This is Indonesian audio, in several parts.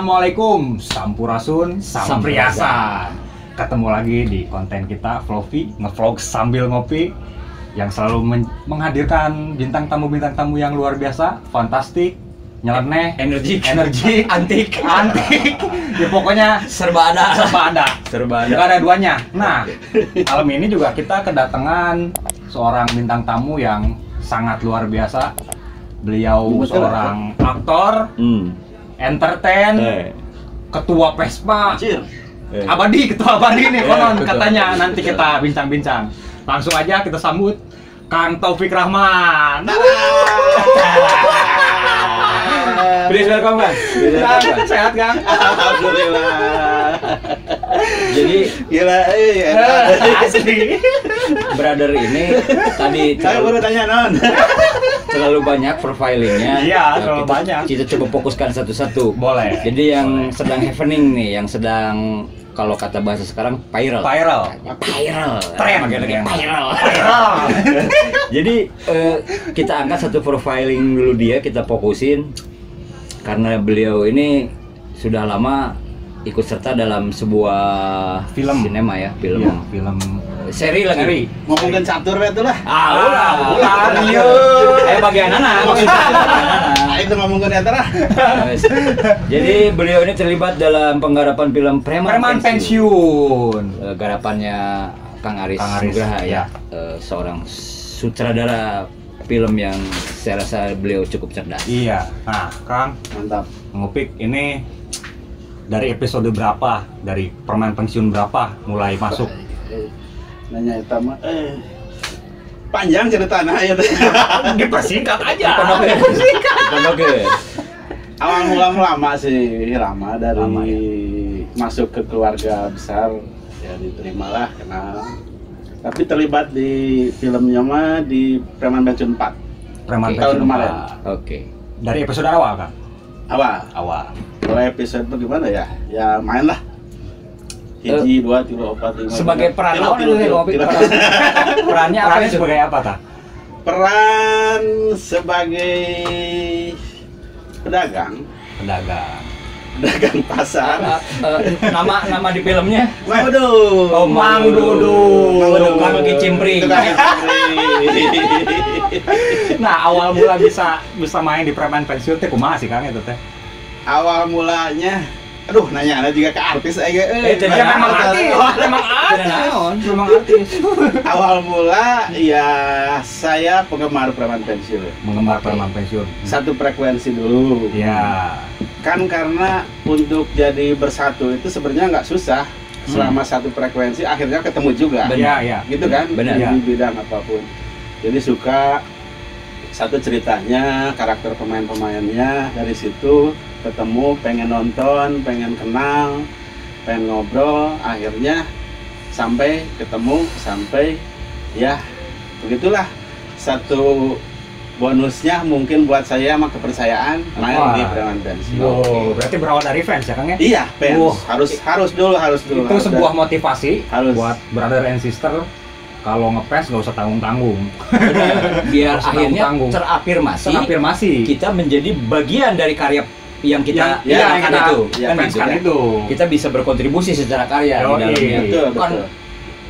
Assalamualaikum, Sampurasun, Sampriasan. Ketemu lagi di konten kita, Flovi, ngevlog sambil ngopi, yang selalu menghadirkan bintang tamu yang luar biasa, fantastik, nyeleneh, energi, antik. Ya pokoknya serba ada. Gak ada duanya. Nah, malam ini juga kita kedatangan seorang bintang tamu yang sangat luar biasa. Beliau seorang aktor, entertain, ketua Vespa, ketua abadi nih konon katanya. Nanti kita bincang-bincang. Langsung aja kita sambut Kang Taufik Rahman. Please welcome, Bang. Sehat, Kang? Alhamdulillah. Jadi gila, asli. Brother ini tadi saya baru tanya non. terlalu banyak profilingnya. Iya, terlalu banyak. Kita coba fokuskan satu-satu. Boleh. Jadi yang sedang happening nih, yang sedang kalau kata bahasa sekarang viral. Tren. Viral. Jadi kita angkat satu profiling dulu dia, kita fokusin karena beliau ini sudah lama ikut serta dalam sebuah film sinema ya, film seri lagi. Seri. Ngomongin catur itu lah. Ulah. Bagian anak. Itu ngomongin itu lah. Jadi beliau ini terlibat dalam penggarapan film Preman Pensiun. Garapannya Kang Aris Nugraha ya. Seorang sutradara film yang saya rasa beliau cukup cerdas. Iya. Nah, Kang, Mantap. Ngupik ini dari episode berapa? Dari Preman Pensiun berapa mulai masuk? Nanya itu mah panjang ceritanya ya. Dipersingkat aja. Oke. Awal mula lama sih, lama dari Lama, ya? masuk ke keluarga besar ya, diterimalah, kenal. Tapi terlibat di filmnya mah di Preman Pensiun 4 Preman Oke. tahun Pensiun kemarin. Oke. Dari episode awal, Kang? Awal. Kalau episode itu gimana ya? Ya main lah. Hiji, 2, 3, 4, 5. Sebagai peran Perannya sebagai apa, Ta? Peran sebagai pedagang pasar. Nama di filmnya Mang Dudu. Oh, Mang Dudu. Kang Kicimpring. Nah, awal mula bisa main di Preman Pensiun teh kumaha sih, Kang, itu teh? Awal mulanya, aduh nanya ada juga ke artis aja. Memang artis. Awal mula ya saya penggemar Preman Pensiun. Menggemar Preman Pensiun. Satu frekuensi dulu. Ya. Kan karena untuk jadi bersatu itu sebenarnya nggak susah. Selama satu frekuensi akhirnya ketemu juga. Iya. Gitu kan? Benar. Di bidang apapun. Jadi suka satu ceritanya, karakter pemain-pemainnya, dari situ ketemu, pengen nonton, pengen kenal, pengen ngobrol, akhirnya sampai ketemu, sampai ya begitulah. Satu bonusnya mungkin buat saya sama kepercayaan main di Preman Pensiun. Wow, berarti berawal dari fans ya, Kang, ya? Iya, fans. Harus dulu. Itu sebuah motivasi harus. buat brother and sister. Kalau ngefans nggak usah tanggung-tanggung. Biar Nggak usah akhirnya tanggung-tanggung. terafirmasi kita menjadi bagian dari karya yang kita yang kita itu. ya, Kan gitu fanskan kan? itu. Kita bisa berkontribusi secara karya di dalamnya. Betul. Kan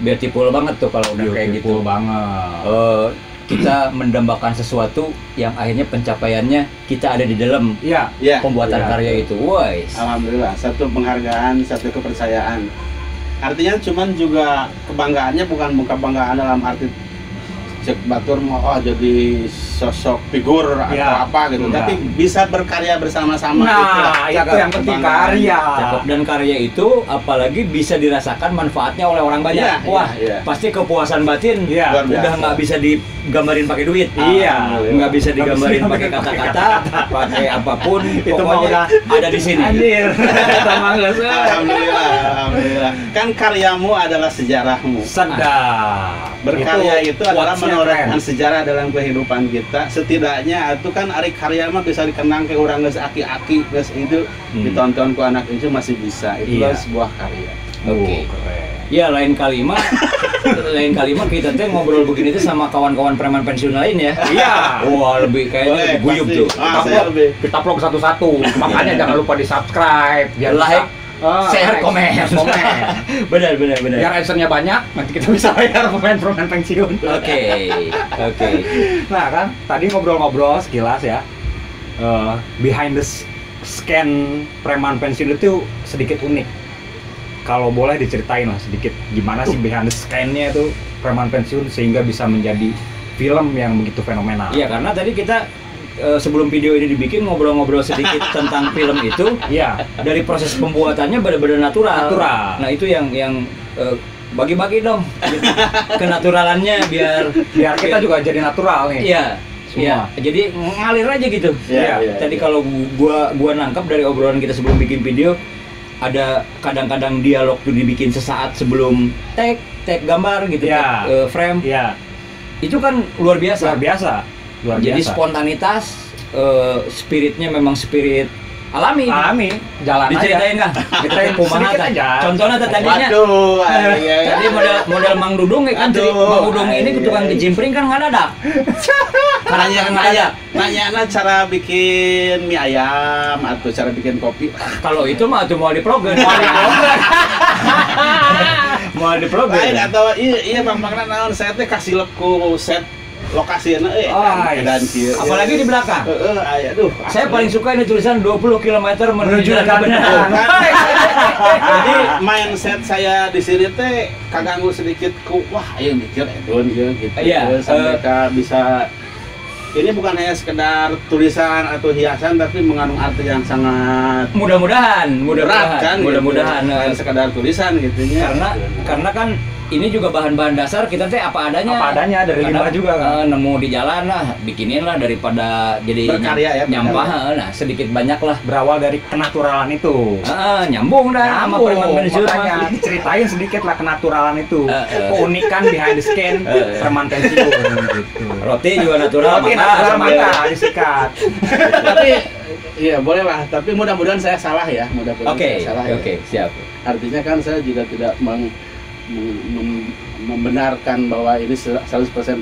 beautiful banget tuh kalau udah kayak gitu. Beautiful banget. Kita mendambakan sesuatu yang akhirnya pencapaiannya kita ada di dalam Iya. pembuatan Iya, karya itu. Wais. Alhamdulillah, satu penghargaan, satu kepercayaan. Artinya cuman juga kebanggaannya bukan kebanggaan dalam arti cek batur mau jadi sosok figur atau apa gitu, enggak. tapi bisa berkarya bersama-sama. Nah, itu yang penting, karya. Cakep. Dan karya itu apalagi bisa dirasakan manfaatnya oleh orang banyak. Iya, Wah, iya. pasti kepuasan batin Iya. Luar biasa. udah nggak bisa digambarin pakai duit. Iya. Nggak bisa Nggak digambarin bisa pakai kata-kata, pakai apapun. Itu mah Pokoknya udah ada di sini. Anjir. Sama nggak sih? Alhamdulillah. Kan karyamu adalah sejarahmu. Sedap. Berkarya itu adalah quotes-nya menorehkan keren. sejarah dalam kehidupan kita. Setidaknya itu kan ari karya mah bisa dikenang ke orang geus aki-aki, geus itu ditonton ku anak itu masih bisa. Itulah Iya. sebuah karya. Oke. Keren. Ya lain kali mah kita teh ngobrol begini tuh sama kawan-kawan preman pensiun lain ya. Iya. Wah lebih kayaknya lebih guyup tuh. Kita vlog satu-satu. Makanya jangan lupa di subscribe, biar Like, share, komen. Benar. Biar adsense-nya banyak, nanti kita bisa bayar pemain pensiun. Oke. Nah kan, tadi ngobrol-ngobrol sekilas ya. Behind the scan preman pensiun itu sedikit unik. Kalau boleh diceritain lah sedikit gimana sih behind the scan-nya itu preman pensiun sehingga bisa menjadi film yang begitu fenomenal. Iya, karena tadi kita sebelum video ini dibikin ngobrol-ngobrol sedikit tentang film itu. Iya. Dari proses pembuatannya benar-benar natural. Nah, itu yang bagi-bagi dong gitu. Kenaturalannya biar kita juga jadi natural nih. Iya. Iya, jadi ngalir aja gitu. Iya. Tadi kalau gua nangkap dari obrolan kita sebelum bikin video, ada kadang-kadang dialog tuh dibikin sesaat sebelum take gambar gitu, frame. Iya. Itu kan luar biasa. Jadi spontanitas, spiritnya memang spirit alami, jalan diceritain aja. nggak? Kita kumaha aja. Contohnya tadinya. Waduh, Tadi model Mang Dudung ya kan, Mang Dudung ini tukang kecimpring kan nggak ada. Nanya cara bikin mie ayam atau cara bikin kopi. Kalau itu mah tuh mau diprogen. Mau diprogen. Lain atau iya Bang Bagna naon saya teh kasih leku set lokasinya dan apalagi di belakang. Aduh. Saya paling suka ini tulisan 20 km menuju kebenaran. Jadi mindset saya di sini teh kaganggu sedikit wah ayo mikir edon gitu. Sampai bisa ini bukan hanya sekedar tulisan atau hiasan tapi mengandung arti yang sangat mudah-mudahan gitu. Sekedar tulisan gitunya. Karena kan ini juga bahan-bahan dasar kita teh apa adanya dari limbah juga kan. Nemu di jalan lah, bikinin lah daripada jadi berkarya ya, nyampah. Nah, sedikit banyak lah berawal dari kenaturalan itu. Nyambung dah sama preman pensiun. Makanya diceritain sedikit lah kenaturalan itu. Keunikan behind the scan preman pensiun gitu. Roti juga natural, maka disikat. Tapi iya boleh lah, tapi mudah-mudahan saya salah ya, Oke, siap. Artinya kan saya juga tidak membenarkan bahwa ini 100%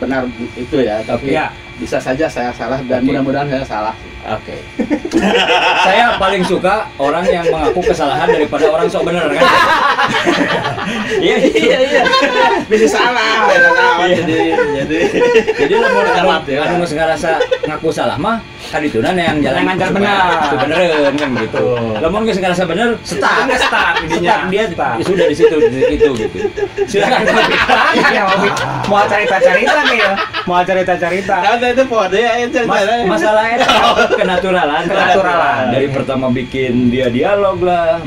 benar itu ya, tapi bisa saja saya salah dan mudah-mudahan saya salah. Oke. Saya paling suka orang yang mengaku kesalahan daripada orang sok bener kan. Iya. Bisa salah. Jadi anu geus ngarasa ngaku salah mah kadituna yang jalan lancar benar. Itu beneran kan gitu. Lamun geus ngarasa bener, start intinya. Dia sudah di situ gitu. Silakan mau cerita nih ya. Ada itu pode ya cerita. Masalahnya kenaturalan dari pertama bikin dia dialog lah.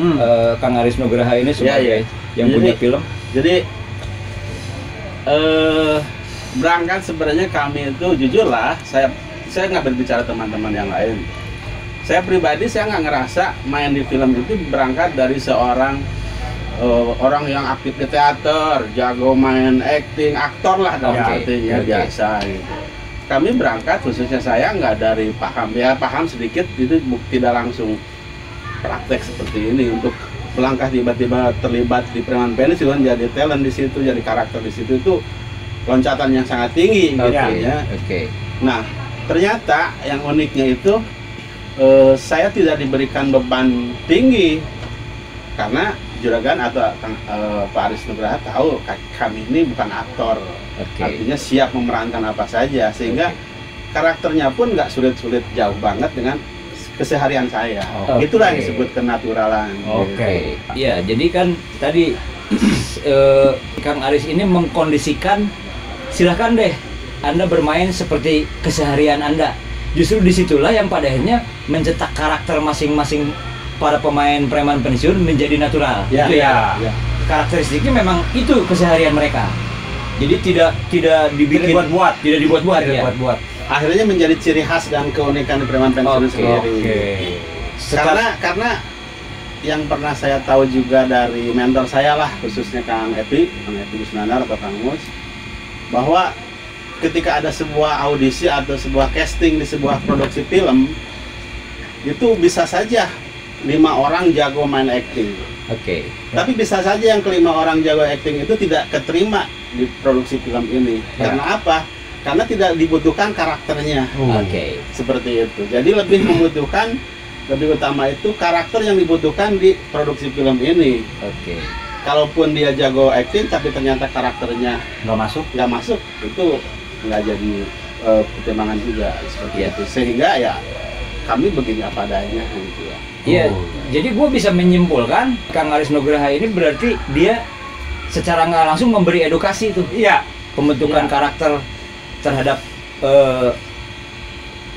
Kang Aris Nugraha ini sebagai yang punya film. Jadi berangkat sebenarnya kami itu jujur lah, saya nggak berbicara teman-teman yang lain. Saya pribadi saya nggak ngerasa main di film itu berangkat dari seorang orang yang aktif di teater, jago main acting, aktor lah dalam artinya biasa gitu. Kami berangkat khususnya saya nggak dari paham sedikit itu tidak langsung praktek seperti ini untuk melangkah tiba-tiba terlibat di preman pensiun jadi talent di situ, jadi karakter di situ itu loncatan yang sangat tinggi gitu ya. Nah ternyata yang uniknya itu saya tidak diberikan beban tinggi karena juragan atau Pak Aris Nugraha tahu kami ini bukan aktor. Artinya siap memerankan apa saja sehingga karakternya pun nggak sulit-sulit jauh banget dengan keseharian saya. Itulah yang disebut kenaturalan. Iya, jadi kan tadi Kang Aris ini mengkondisikan silahkan deh Anda bermain seperti keseharian Anda. Justru disitulah yang pada akhirnya mencetak karakter masing-masing para pemain preman pensiun menjadi natural. Karakteristiknya memang itu keseharian mereka. Jadi tidak dibuat-buat. Akhirnya menjadi ciri khas dan keunikan di preman pensiun sendiri. Karena yang pernah saya tahu juga dari mentor saya lah, khususnya Kang Epi Busnandar atau Kang Mus, bahwa ketika ada sebuah audisi atau sebuah casting di sebuah produksi film, itu bisa saja 5 orang jago main acting. Oke. Tapi bisa saja yang kelima orang jago acting itu tidak keterima di produksi film ini. Ya. Karena apa? Karena tidak dibutuhkan karakternya. Oke. Seperti itu. Jadi lebih membutuhkan, lebih utama itu karakter yang dibutuhkan di produksi film ini. Oke. Kalaupun dia jago acting tapi ternyata karakternya nggak masuk, itu nggak jadi pertimbangan juga seperti Iya. itu. Sehingga ya kami begini apa adanya gitu ya. Iya. Oh. Jadi gue bisa menyimpulkan Kang Aris Nugraha ini berarti dia secara nggak langsung memberi edukasi tuh. iya Pembentukan Iya. karakter terhadap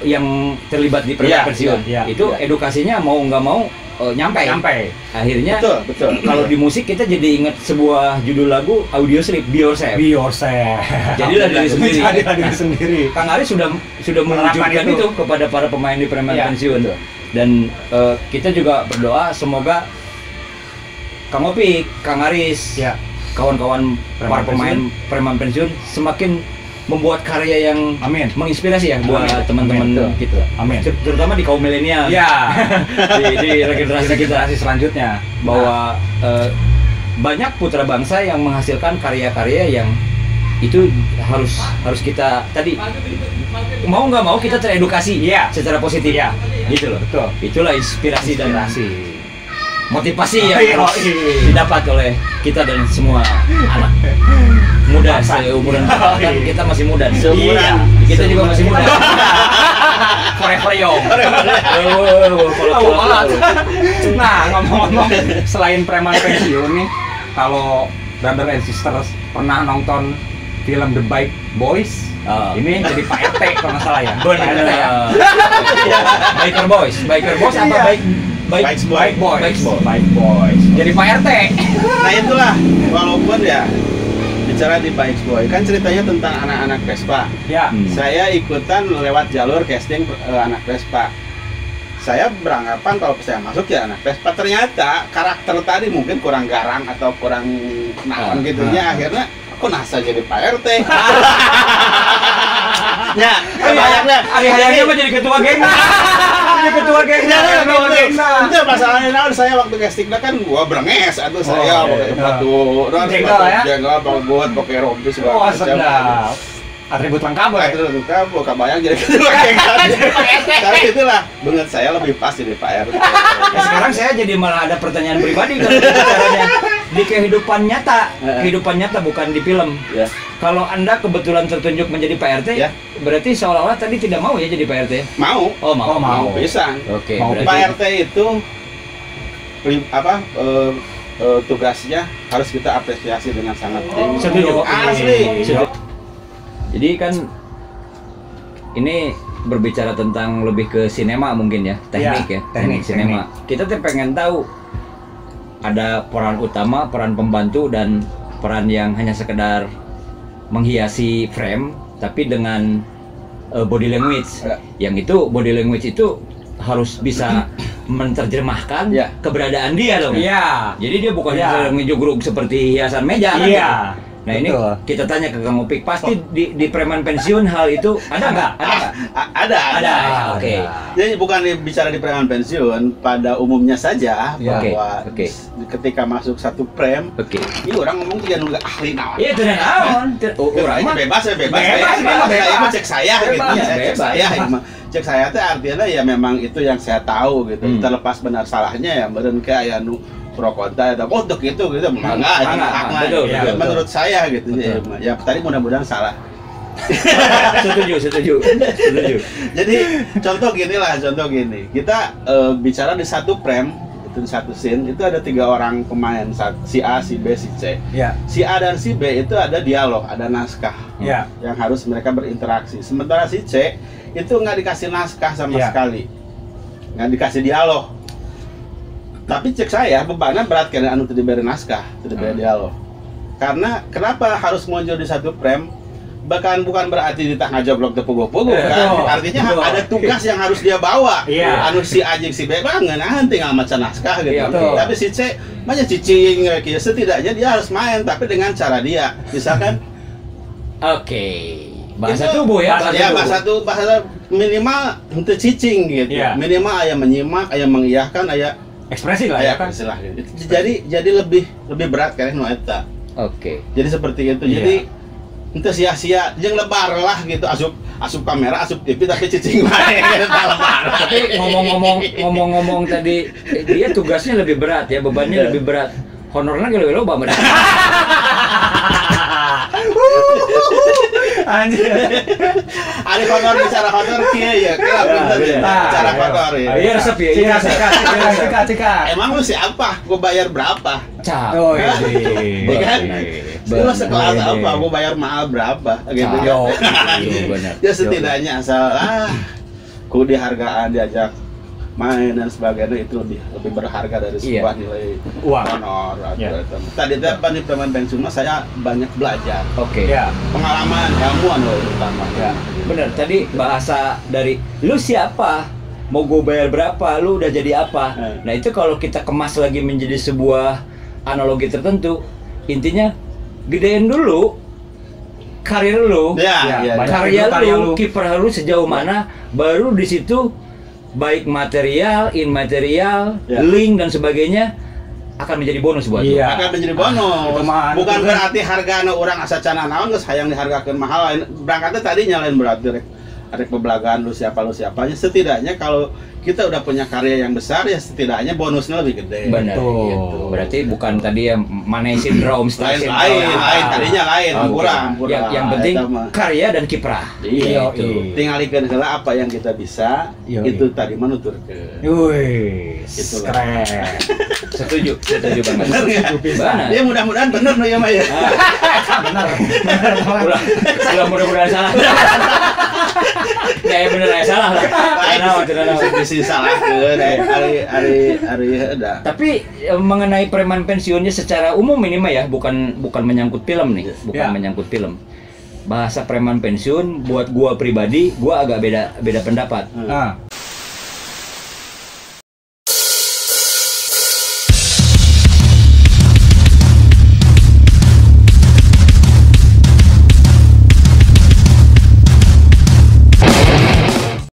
yang terlibat di Iya, pensiun. iya, Itu iya. edukasinya mau nggak mau nyampe. Akhirnya Betul. kalau di musik kita jadi ingat sebuah judul lagu audio slip Be Yourself. be yourself. Jadilah diri sendiri. Jadilah diri sendiri. Kang Aris sudah Menerapkan mewujudkan itu. itu kepada para pemain di preman Iya, pensiun. betul. Dan kita juga berdoa semoga Kang Opik, Kang Aris, Ya. kawan-kawan Preman para pemain preman pensiun semakin membuat karya yang Amin. menginspirasi ya buat Amin. teman-teman Amin. kita. Amin. Terutama di kaum milenial. Ya. Di regenerasi kita Generasi selanjutnya bahwa banyak putra bangsa yang menghasilkan karya-karya yang itu harus kita tadi mau nggak mau kita teredukasi Iya. secara positif Iya. gitu loh. betul. Itulah inspirasi dan Inspirasi. motivasi Oh, yang iya, harus iya. didapat oleh kita dan semua anak muda Bangsa. seumuran Oh, kita. Kan iya. kita masih muda nih. Seumuran. Iya, kita juga masih muda. Forever young. Kalau- Nah, ngomong-ngomong, selain preman pensiun nih, kalau brother and sisters pernah nonton film The Bike Boys, Ah. ini jadi Pak RT kalau nggak salah ya. Bener. Pak RT ya. Biker Boys apa Iya. Bikes Boy. Bike Boys. Bikes Boy. Bike Boys. Jadi Pak RT. Nah itulah, walaupun ya bicara di Bikes Boy, kan ceritanya tentang anak-anak Vespa. Ya. Saya ikutan lewat jalur casting anak Vespa. Saya beranggapan kalau saya masuk ya anak Vespa. Ternyata karakter tadi mungkin kurang garang atau kurang naon gitunya. Akhirnya aku nasa jadi Pak RT. Ya, kebayangnya. Hari hayangnya mah jadi ketua geng. Jadi ketua gengnya. Ketua gengnya. Itu masalahnya naon saya waktu casting kan gua brenges atau saya Oh, pakai iya. sepatu Jengkel ya? jengkel bagus pakai rompi segala Wah, macam. sedap. Atribut lengkap ya. Itu kamu kebayang jadi ketua geng. Tapi itulah menurut saya lebih pas jadi Pak RT. Ya, sekarang saya jadi malah ada pertanyaan pribadi kalau caranya di kehidupan nyata bukan di film. Ya. Kalau Anda kebetulan tertunjuk menjadi Pak RT, Ya. berarti seolah-olah tadi tidak mau ya jadi Pak RT. Mau. Oh, mau. Oh, mau. Bisa. Oke, Mau. berarti Pak RT itu tugasnya harus kita apresiasi dengan sangat tinggi. Setuju. Asli. Setuju. Jadi kan ini berbicara tentang lebih ke sinema mungkin ya, teknik Ya, ya, teknik, sinema. Kita tuh pengen tahu ada peran utama, peran pembantu dan peran yang hanya sekedar menghiasi frame tapi dengan body language. Ya. Yang itu body language itu harus bisa menerjemahkan Ya. keberadaan dia dong. Iya. Jadi dia bukan Ya. sedang ngejugruk seperti hiasan meja kan? Iya. gitu. Nah ini Betul. kita tanya ke Kang Opik, pasti di preman pensiun hal itu ada nggak? Ada nggak? Ada. Ada. Oke. Jadi bukan bicara di preman pensiun, pada umumnya saja Ya. bahwa Oke. ketika masuk satu frame, Oke. ini orang ngomong juga nggak ahli naon. Iya itu dan awan. Orang mah bebas ya bebas. Bebas, Saya bebas. saya mah cek saya gitu. Bebas, Saya cek bebas. saya ini mah. Cek saya teh artinya ya memang itu yang saya tahu gitu. Terlepas benar salahnya ya meureun ke aya nu pro kontra atau untuk itu gitu enggak Betul, betul, betul. menurut saya gitu Betul. ya tadi mudah-mudahan salah. setuju. Jadi contoh gini kita bicara di satu frame itu di satu scene itu ada 3 orang pemain, si A, si B, si C. Ya. Si A dan si B itu ada dialog, ada naskah Ya. yang harus mereka berinteraksi. Sementara si C itu nggak dikasih naskah sama Ya. sekali, nggak dikasih dialog. Tapi cek saya bebannya berat karena anu tidak diberi naskah, tidak diberi dialog. Karena kenapa harus muncul di satu frame? Bahkan bukan berarti kita ngajoblok tepugu-pugu kan. Betul. Artinya Betul. ada tugas yang harus dia bawa. Iya. Anu si A jeung si B banget, nah tinggal maca naskah gitu. Iya, betul. Tapi si C banyak cicing kayak setidaknya dia harus main tapi dengan cara dia. Misalkan Oke. Bahasa itu tubuh ya. bahasa minimal untuk cicing gitu. Iya. Minimal aya menyimak, aya mengiyakan, aya ekspresi lah ya kan. Istilah gitu. Jadi lebih berat kan nu eta. Oke. Jadi seperti itu. Iya. Jadi itu sia-sia jeung lebar lah gitu, asup kamera, asup TV tapi cicing wae gitu lebar. Tapi ngomong-ngomong tadi dia tugasnya lebih berat ya, bebannya lebih berat. Honornya gede loba mah. Anjir. Ada honor bicara honor kieu ya, kira bicara honor ya. Iya resep ya, iya resep. Cika. Emang lu siapa? Gua bayar berapa? Cap. Oh iya. Iya kan? Lu sekelas apa? Gua bayar mahal berapa? Gitu Cap. ya. Iya benar. Ya setidaknya asal ku dihargaan diajak main dan sebagainya itu lebih berharga dari sebuah nilai Uang. honor atau Iya. itu. Tadi di pemain pensiun saya banyak belajar Oke. Ya. pengalaman ilmuwan loh utama. Ya. Bener, tadi bahasa dari lu siapa, mau gue bayar berapa, lu udah jadi apa. Nah itu kalau kita kemas lagi menjadi sebuah analogi tertentu, intinya gedein dulu karir lu, Ya. banyak karya lu, lu. kiprah lu sejauh mana, baru di situ baik material, immaterial, Ya. link dan sebagainya akan menjadi bonus buat lu. Iya. Akan menjadi bonus. itu mah Bukan anu, berarti hargana orang asa cana naon geus hayang dihargakeun mahal. Berangkatnya tadi nyalain berarti rek pebelagaan lu siapanya. Setidaknya kalau kita udah punya karya yang besar ya setidaknya bonusnya lebih gede. Benar Betul. gitu. Berarti bukan tadi yang money syndrome, star Lain, syndrome. tadinya lain, Oke. kurang. Yang penting Eta mah. karya dan kiprah. Iya, Gitu. tinggalikeun heula apa yang kita bisa, Iya, itu tadi menuturkeun. Wih, Itulah. keren. Setuju banget. Bener ya? Benar. Ya mudah-mudahan bener nih ya Maya. Benar. Benar banget. Ulah mudah-mudahan salah. Ya bener ya salah lah. Tidak Bisa salahkeun ari ada. Tapi mengenai preman pensiunnya secara umum ini mah ya, bukan menyangkut film nih, bukan Ya. menyangkut film. Bahasa preman pensiun buat gua pribadi, gua agak beda pendapat. Nah,